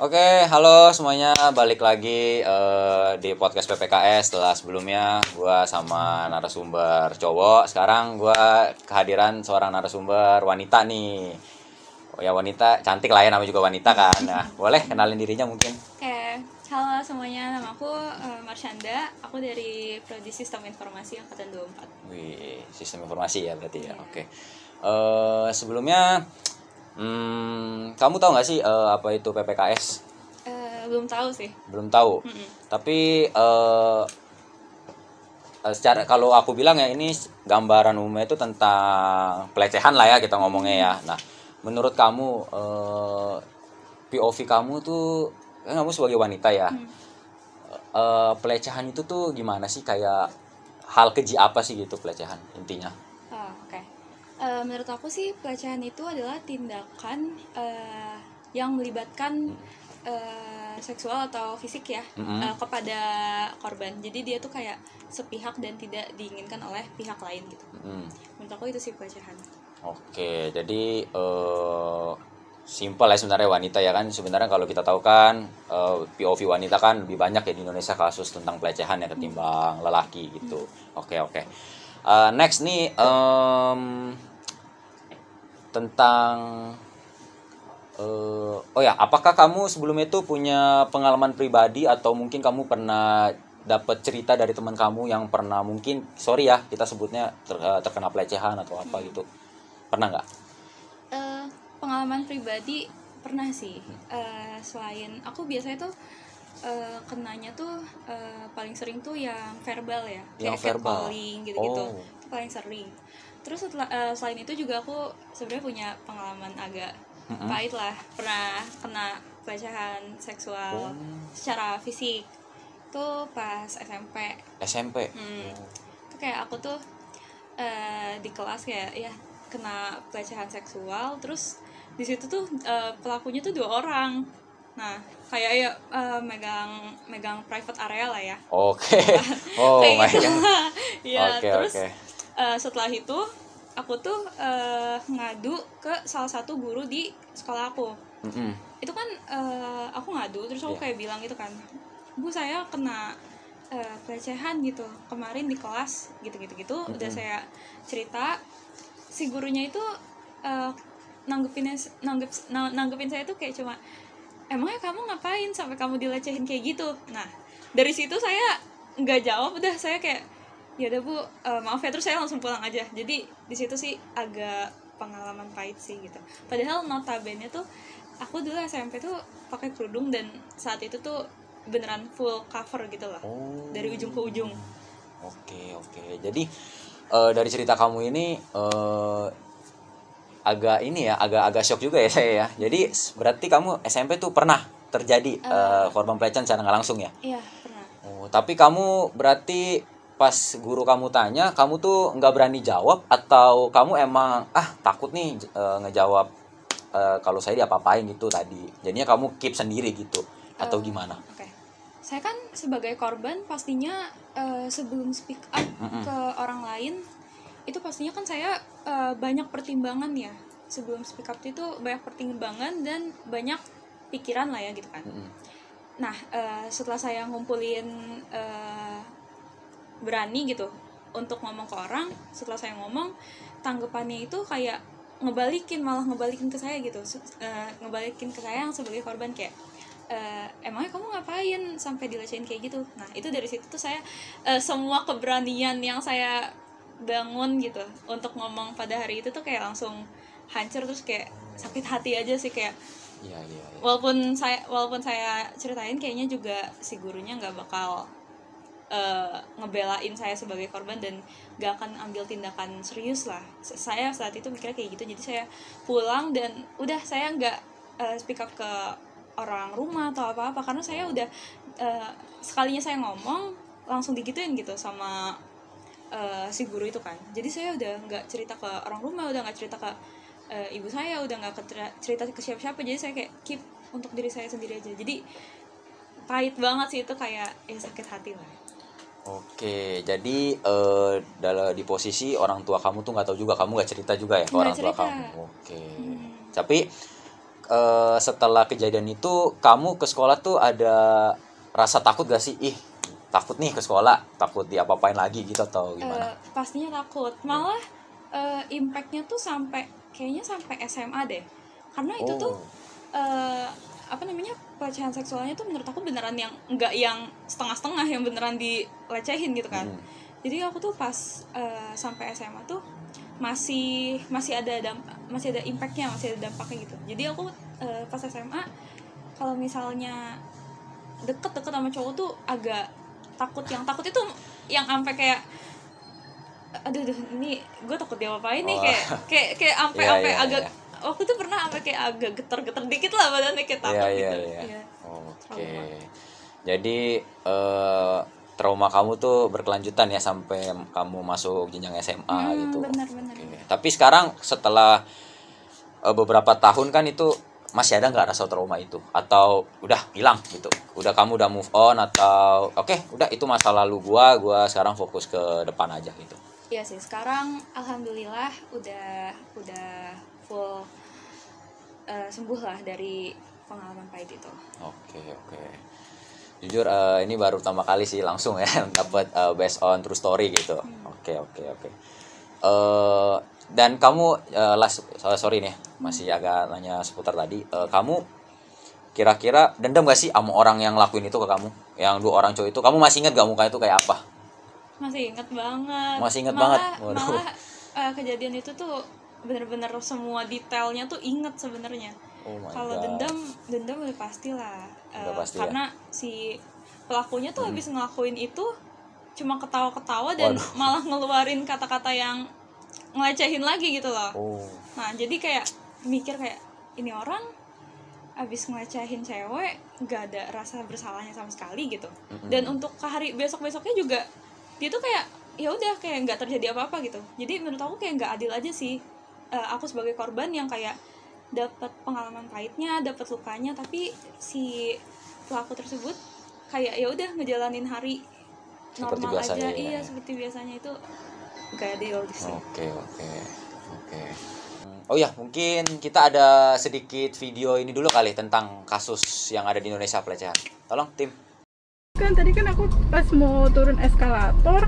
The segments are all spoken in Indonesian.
Oke, halo semuanya, balik lagi di podcast PPKS. Setelah sebelumnya gue sama narasumber cowok, sekarang gue kehadiran seorang narasumber wanita nih. Oh ya, wanita cantik lah ya, namanya juga wanita kan. Nah, boleh kenalin dirinya mungkin. Oke, halo semuanya, nama aku Marshanda. Aku dari Prodi Sistem Informasi Angkatan 24. Wih, sistem informasi ya berarti ya. Iya. Oke. Sebelumnya, kamu tahu nggak sih apa itu PPKS? Belum tahu sih. Belum tahu. Mm-mm. Tapi secara kalau aku bilang ya ini gambaran umumnya itu tentang pelecehan lah ya kita ngomongnya ya. Nah, menurut kamu POV kamu tuh kan kamu sebagai wanita ya. Pelecehan itu tuh gimana sih, kayak hal keji apa sih gitu pelecehan intinya? Oke. Menurut aku sih pelecehan itu adalah tindakan yang melibatkan seksual atau fisik ya kepada korban. Jadi dia tuh kayak sepihak dan tidak diinginkan oleh pihak lain gitu. Menurut aku itu sih pelecehan. Oke, jadi simpel ya sebenarnya wanita ya kan. Sebenarnya kalau kita tahu kan POV wanita kan lebih banyak ya di Indonesia kasus tentang pelecehan ya ketimbang lelaki gitu. Oke. Next nih tentang oh ya, apakah kamu sebelumnya itu punya pengalaman pribadi atau mungkin kamu pernah dapat cerita dari teman kamu yang pernah mungkin sorry ya kita sebutnya terkena pelecehan atau apa gitu? Pernah nggak? Pengalaman pribadi pernah sih. Selain aku biasanya tuh kenanya tuh paling sering tuh yang verbal ya, Yang kayak verbal. catcalling gitu-gitu. Oh. Itu paling sering. Terus selain itu juga aku sebenarnya punya pengalaman agak pahit lah, pernah kena pelecehan seksual secara fisik tuh pas SMP. SMP. Itu kayak aku tuh di kelas kayak ya kena pelecehan seksual, terus di situ tuh pelakunya tuh 2 orang. Nah, kayak ya megang private area lah ya. Oke. Oh Kayak my gitu god. lah. Ya, Oke, terus oke. setelah itu aku tuh ngadu ke salah satu guru di sekolah aku. Itu kan aku ngadu, terus aku kayak bilang gitu kan, Bu, saya kena pelecehan gitu kemarin di kelas gitu. Udah saya cerita, si gurunya itu nanggepin saya tuh kayak cuma, emangnya kamu ngapain sampai kamu dilecehin kayak gitu. Nah, dari situ saya nggak jawab, udah saya kayak ya udah Bu, maaf ya, terus saya langsung pulang aja. Jadi di situ sih agak pengalaman pahit sih gitu. Padahal notabene tuh aku dulu SMP tuh pakai kerudung dan saat itu tuh beneran full cover gitu loh. Dari ujung ke ujung. Oke. Jadi dari cerita kamu ini agak ini ya, agak shock juga ya saya ya. Jadi berarti kamu SMP tuh pernah terjadi korban pelecehan secara nggak langsung ya? Iya, pernah. Oh, tapi kamu berarti pas guru kamu tanya, kamu tuh nggak berani jawab atau kamu emang takut nih ngejawab kalau saya diapa-apain gitu tadi. Jadinya kamu keep sendiri gitu atau gimana? Oke. Saya kan sebagai korban pastinya sebelum speak up ke orang lain itu pastinya kan saya banyak pertimbangan ya. Sebelum speak up itu banyak pertimbangan dan banyak pikiran lah ya gitu kan. Nah, setelah saya ngumpulin berani gitu untuk ngomong ke orang, setelah saya ngomong, tanggapannya itu kayak malah ngebalikin ke saya gitu. Ngebalikin ke saya yang sebagai korban kayak, emangnya kamu ngapain sampai dilecehin kayak gitu. Nah, itu dari situ tuh saya semua keberanian yang saya bangun gitu untuk ngomong pada hari itu tuh kayak langsung hancur, terus kayak sakit hati aja sih kayak. Iya. Walaupun saya ceritain kayaknya juga si gurunya nggak bakal ngebelain saya sebagai korban dan gak akan ambil tindakan serius lah. Saya saat itu mikirnya kayak gitu, jadi saya pulang dan udah saya nggak speak up ke orang rumah atau apa-apa karena saya udah sekalinya saya ngomong langsung digituin gitu sama si guru itu kan. Jadi saya udah nggak cerita ke orang rumah, udah nggak cerita ke ibu saya, udah nggak cerita ke siapa-siapa. Jadi saya kayak keep untuk diri saya sendiri aja. Jadi pahit banget sih itu, kayak sakit hati lah. Oke, jadi di posisi orang tua kamu tuh nggak tahu juga, kamu nggak cerita juga ya ke orang tua kamu. Oke. Tapi setelah kejadian itu kamu ke sekolah tuh ada rasa takut gak sih? Ih, takut nih ke sekolah, takut diapa-apain lagi gitu atau gimana? Pastinya takut. Malah impactnya tuh kayaknya sampai SMA deh. Karena itu tuh apa namanya, pelecehan seksualnya tuh menurut aku beneran yang nggak yang setengah-setengah, yang beneran dilecehin gitu kan. Jadi aku tuh pas sampai SMA tuh masih ada impactnya, masih ada dampaknya gitu. Jadi aku pas SMA kalau misalnya deket sama cowok tuh agak takut. Yang takut itu yang sampai kayak aduh ini gue takut dia apain nih, kayak sampai agak waktu itu pernah sampai kayak agak getar-getar dikit lah badannya, kayak takut gitu. Iya. Oke. Jadi trauma kamu tuh berkelanjutan ya sampai kamu masuk jenjang SMA gitu. Benar. Okay. Tapi sekarang setelah beberapa tahun kan itu masih ada nggak rasa trauma itu, atau udah hilang gitu, kamu udah move on, atau oke, udah itu masa lalu gua sekarang fokus ke depan aja gitu? Iya sih, sekarang alhamdulillah udah full sembuh lah dari pengalaman pahit itu. Oke. Jujur ini baru pertama kali sih langsung ya dapat based on true story gitu. Oke. Dan kamu sorry nih, masih agak nanya seputar tadi. Kamu kira-kira dendam gak sih sama orang yang lakuin itu ke kamu? Yang 2 orang cowok itu, kamu masih ingat gak mukanya itu kayak apa? Masih ingat banget. Malah kejadian itu tuh bener-bener semua detailnya tuh inget sebenarnya. Kalau dendam udah pastilah. Karena si pelakunya tuh habis ngelakuin itu cuma ketawa-ketawa dan malah ngeluarin kata-kata yang ngelecehin lagi gitu loh. Nah jadi kayak mikir kayak ini orang abis ngelecehin cewek gak ada rasa bersalahnya sama sekali gitu. Dan untuk ke hari besok-besoknya juga dia tuh kayak ya udah kayak nggak terjadi apa-apa gitu. Jadi menurut aku kayak nggak adil aja sih. Aku sebagai korban yang kayak dapat pengalaman pahitnya, dapat lukanya, tapi si pelaku tersebut kayak ya udah ngejalanin hari normal aja. Iya, seperti biasanya, itu gak adil sih. Oke. Oh ya, mungkin kita ada sedikit video ini dulu kali tentang kasus yang ada di Indonesia pelecehan. Tolong tim. Tadi kan aku pas mau turun eskalator,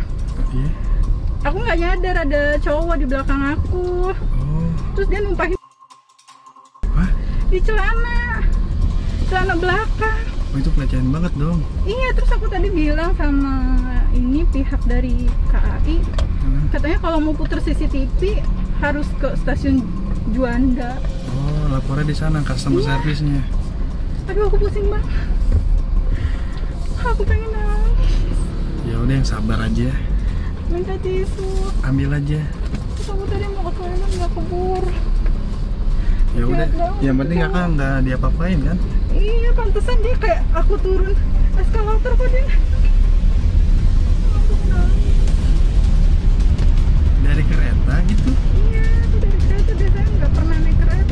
aku nggak nyadar ada cowok di belakang aku. Terus dia numpahin di celana belakang. Itu pelecehan banget dong. Iya, terus aku tadi bilang sama ini pihak dari KAI, katanya kalau mau putar CCTV harus ke stasiun Juanda. Lapornya di sana, customer service-nya. Aduh, aku pusing banget. Aku pengen nangis. Ya udah, yang sabar aja. Minta tisu. Ambil aja. Terus aku tadi mau ke toilet nggak kebur. Ya udah, yang penting kakak nggak diapa-apain kan? Iya, pantesan dia kayak aku turun eskalator kok dia. Dari kereta gitu? Iya, aku dari kereta, biasanya nggak pernah naik kereta.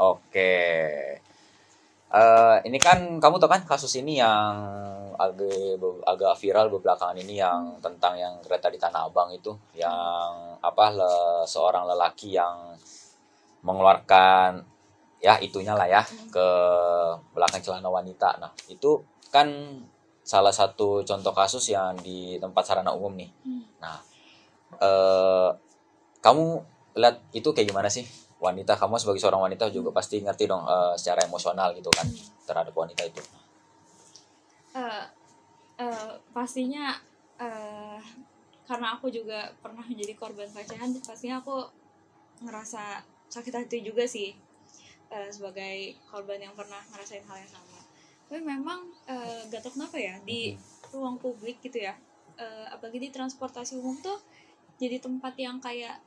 Oke. Ini kan kamu tahu kan kasus ini yang agak viral belakangan ini, yang tentang yang kereta di Tanah Abang itu, yang seorang lelaki yang mengeluarkan ya itunya lah ya ke belakang celana wanita. Nah, itu kan salah satu contoh kasus yang di tempat sarana umum nih. Nah, kamu lihat itu kayak gimana sih? Wanita, kamu sebagai seorang wanita juga pasti ngerti dong secara emosional gitu kan terhadap wanita itu. Pastinya karena aku juga pernah menjadi korban pelecehan, pastinya aku ngerasa sakit hati juga sih sebagai korban yang pernah ngerasain hal yang sama. Tapi memang gak tau kenapa ya di ruang publik gitu ya, apalagi di transportasi umum tuh jadi tempat yang kayak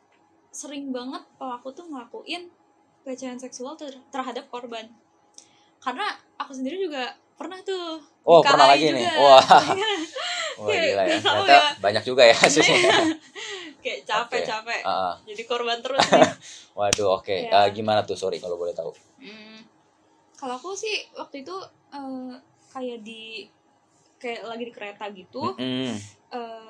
sering banget pelaku tuh ngelakuin pelecehan seksual terhadap korban. Karena aku sendiri juga pernah tuh pernah lagi juga. nih. Wah gila ya, Tahu ternyata ya. banyak juga ya kasusnya. Kayak capek jadi korban terus nih. Waduh, oke. Ya. Gimana tuh, sorry kalau boleh tahu? Kalau aku sih waktu itu kayak lagi di kereta gitu.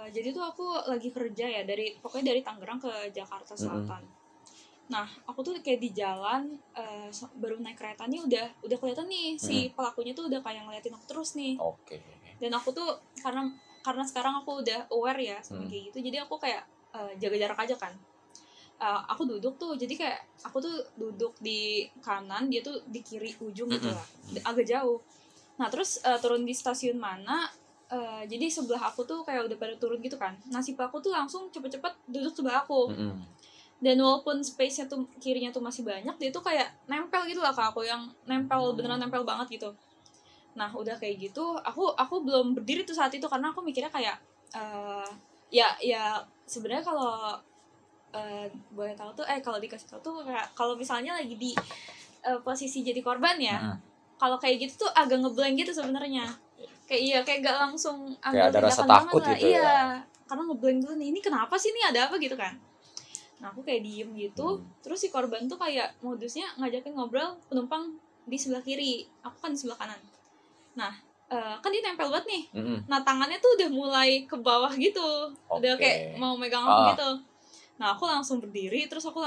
Jadi tuh aku lagi kerja ya pokoknya dari Tangerang ke Jakarta Selatan. Nah, aku tuh kayak di jalan baru naik kereta nih udah kelihatan nih si pelakunya tuh udah kayak ngeliatin aku terus nih. Oke. Dan aku tuh karena sekarang aku udah aware ya sama kayak gitu, jadi aku kayak jaga jarak aja kan. Aku duduk tuh, jadi kayak aku tuh duduk di kanan, dia tuh di kiri ujung gitu lah, agak jauh. Nah terus turun di stasiun mana, jadi sebelah aku tuh kayak udah pada turun gitu kan. Nah si pelaku tuh langsung cepet-cepet duduk sebelah aku. Dan walaupun space-nya tuh kirinya tuh masih banyak, dia tuh kayak nempel gitu lah ke aku, yang beneran nempel banget gitu. Nah udah kayak gitu, aku belum berdiri tuh saat itu karena aku mikirnya kayak ya sebenarnya kalau boleh tahu tuh kalau dikasih tahu tuh kayak kalau misalnya lagi di posisi jadi korban ya, kalau kayak gitu tuh agak ngeblank gitu sebenarnya. Kayak gak langsung ambil ada rasa tindakan takut banget lah. gitu ya. Karena ngeblank dulu nih, ini kenapa sih, nih ada apa gitu kan. Nah aku kayak diem gitu, terus si korban tuh kayak modusnya ngajakin ngobrol penumpang di sebelah kiri, aku kan di sebelah kanan. Nah kan dia nempel banget nih. Nah tangannya tuh udah mulai ke bawah gitu, udah kayak mau megang aku gitu. Nah aku langsung berdiri, terus aku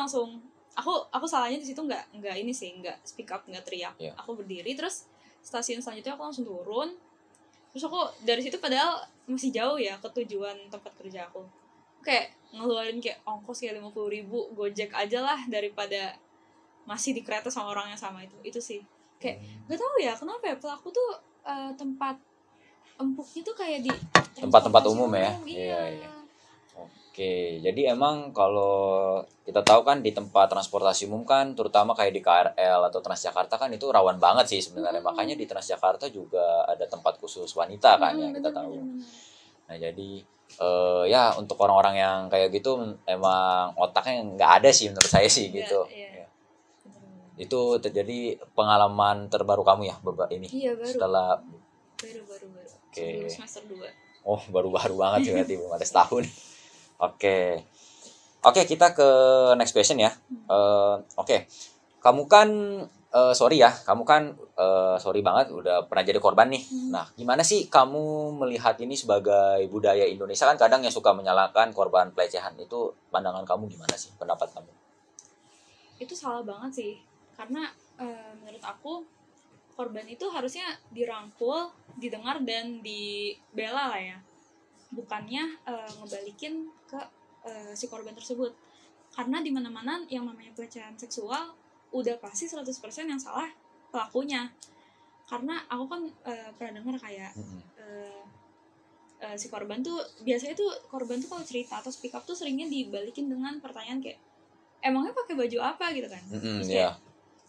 salahnya di situ nggak speak up, nggak teriak. Aku berdiri, terus stasiun selanjutnya aku langsung turun. Terus aku dari situ padahal masih jauh ya ke tujuan tempat kerja aku, kayak ngeluarin kayak ongkos kayak 50.000 Gojek aja lah daripada masih di kereta sama orang yang sama itu sih. Kayak nggak tahu ya kenapa ya pelaku tuh tempat empuknya tuh kayak di tempat-tempat umum ya. Iya. Oke, jadi emang kalau kita tahu kan di tempat transportasi umum kan, terutama kayak di KRL atau Transjakarta kan itu rawan banget sih sebenarnya. Makanya di Transjakarta juga ada tempat khusus wanita kan yang kita tahu. Nah jadi ya untuk orang-orang yang kayak gitu emang otaknya nggak ada sih menurut saya sih gitu. Iya. Itu terjadi pengalaman terbaru kamu ya ini? Iya, baru. Setelah baru. Oke. Sebelum semester 2. Oh baru-baru banget berarti belum ada setahun. Oke, kita ke next question ya. Oke. Kamu kan sorry banget udah pernah jadi korban nih. Nah, gimana sih kamu melihat ini sebagai budaya Indonesia? Kan kadang yang suka menyalahkan korban pelecehan, itu pandangan kamu gimana sih, pendapat kamu? Itu salah banget sih, karena menurut aku korban itu harusnya dirangkul, didengar dan dibela lah ya, bukannya ngebalikin ke si korban tersebut. Karena di mana-mana yang namanya pelecehan seksual udah pasti 100% yang salah pelakunya. Karena aku kan pernah dengar kayak si korban tuh biasanya tuh korban tuh kalau cerita atau speak up tuh seringnya dibalikin dengan pertanyaan kayak emangnya pakai baju apa gitu kan. Terus kayak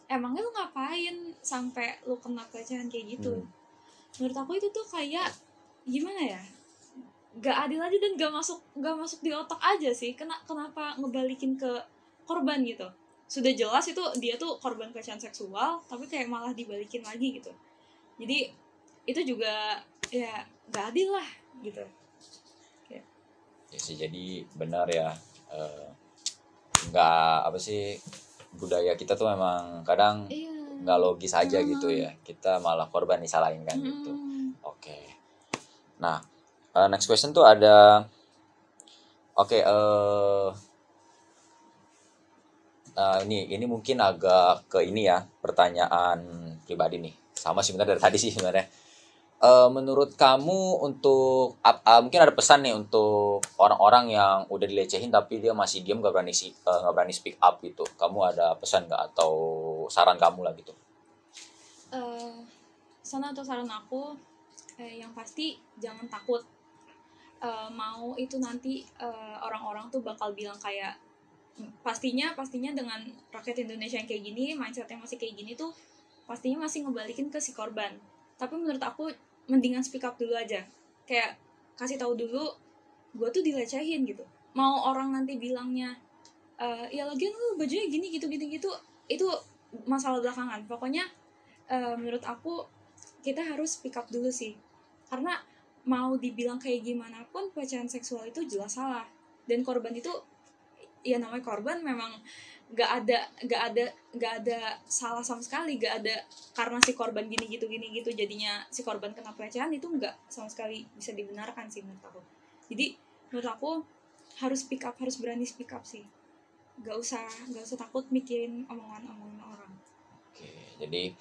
emangnya lu ngapain sampai lu kena pelecehan kayak gitu. Menurut aku itu tuh kayak gimana ya, gak adil aja dan gak masuk di otak aja sih. Kenapa ngebalikin ke korban gitu? Sudah jelas itu dia tuh korban pelecehan seksual, tapi kayak malah dibalikin lagi gitu. Jadi itu juga ya gak adil lah gitu. Ya sih, jadi benar ya, nggak apa sih, budaya kita tuh memang kadang nggak logis aja gitu ya. Kita malah korban disalahin kan gitu. Oke. Nah, next question tuh ada ini mungkin agak ke ini ya, pertanyaan pribadi nih. Sama sih sebenarnya dari tadi sih sebenarnya. Menurut kamu untuk mungkin ada pesan nih untuk orang-orang yang udah dilecehin tapi dia masih diam, gak berani speak up gitu. Kamu ada pesan nggak atau saran kamu lah gitu? Pesan atau saran aku yang pasti jangan takut. Mau itu nanti orang-orang tuh bakal bilang kayak pastinya dengan rakyat Indonesia yang kayak gini, mindsetnya masih kayak gini tuh pastinya masih ngebalikin ke si korban. Tapi menurut aku mendingan speak up dulu aja, kayak kasih tahu dulu gue tuh dilecehin gitu. Mau orang nanti bilangnya ya lagian lu bajunya gini gitu itu masalah belakangan. Pokoknya menurut aku kita harus speak up dulu sih, karena mau dibilang kayak gimana pun pelecehan seksual itu jelas salah, dan korban itu ya namanya korban memang gak ada salah sama sekali, gak ada karena si korban gini gitu jadinya si korban kena pelecehan, itu gak sama sekali bisa dibenarkan sih menurut aku. Jadi menurut aku harus speak up, harus berani speak up sih, gak usah takut mikirin omongan orang. Oke, jadi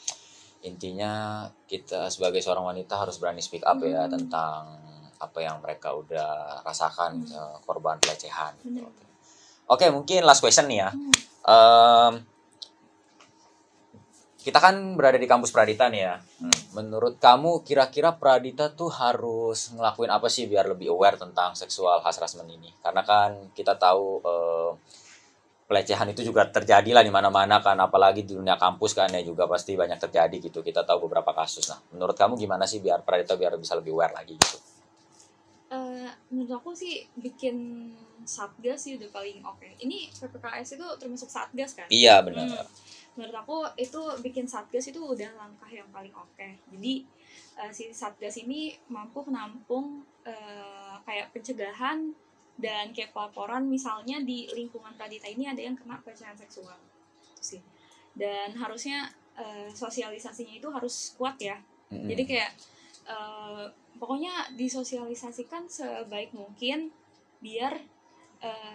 intinya kita sebagai seorang wanita harus berani speak up ya tentang apa yang mereka udah rasakan korban pelecehan. Oke, mungkin last question nih ya. Kita kan berada di kampus Pradita nih ya. Menurut kamu kira-kira Pradita tuh harus ngelakuin apa sih biar lebih aware tentang sexual harassment ini? Karena kan kita tahu pelecehan itu juga terjadi lah di mana-mana kan, apalagi di dunia kampus kan ya juga pasti banyak terjadi gitu. Kita tahu beberapa kasus. Nah, menurut kamu gimana sih biar Pradita biar bisa lebih aware lagi gitu? Menurut aku sih bikin satgas sih udah paling oke. Ini PPKS itu termasuk satgas kan? Iya benar. Menurut aku itu bikin satgas itu udah langkah yang paling oke. Jadi si satgas ini mampu menampung kayak pencegahan dan kayak pelaporan, misalnya di lingkungan Pradita ini ada yang kena pelecehan seksual sih. Dan harusnya sosialisasinya itu harus kuat ya. Jadi kayak pokoknya disosialisasikan sebaik mungkin biar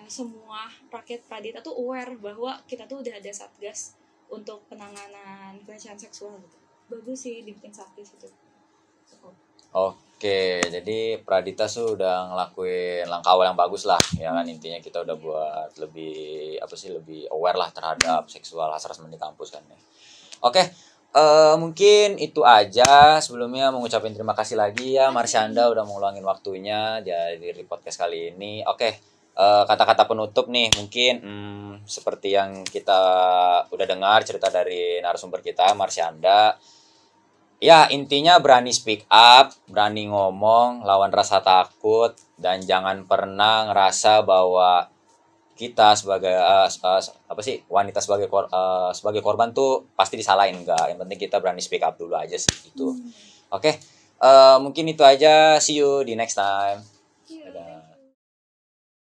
semua rakyat Pradita tuh aware bahwa kita tuh udah ada satgas untuk penanganan pelecehan seksual gitu. Bagus sih dibikin satgas itu. Oke, jadi Pradita sudah ngelakuin langkah awal yang bagus lah, ya kan, intinya kita udah buat lebih lebih aware lah terhadap seksual harassment di kampus kan ya. Oke, mungkin itu aja. Sebelumnya mengucapkan terima kasih lagi ya Marsyanda udah meluangin waktunya jadi podcast kali ini. Oke, kata-kata penutup nih mungkin seperti yang kita udah dengar cerita dari narasumber kita Marsyanda. Ya, intinya berani speak up, berani ngomong, lawan rasa takut, dan jangan pernah ngerasa bahwa kita sebagai wanita sebagai korban tuh pasti disalahin. Enggak, yang penting kita berani speak up dulu aja sih gitu. Oke, mungkin itu aja. See you di next time.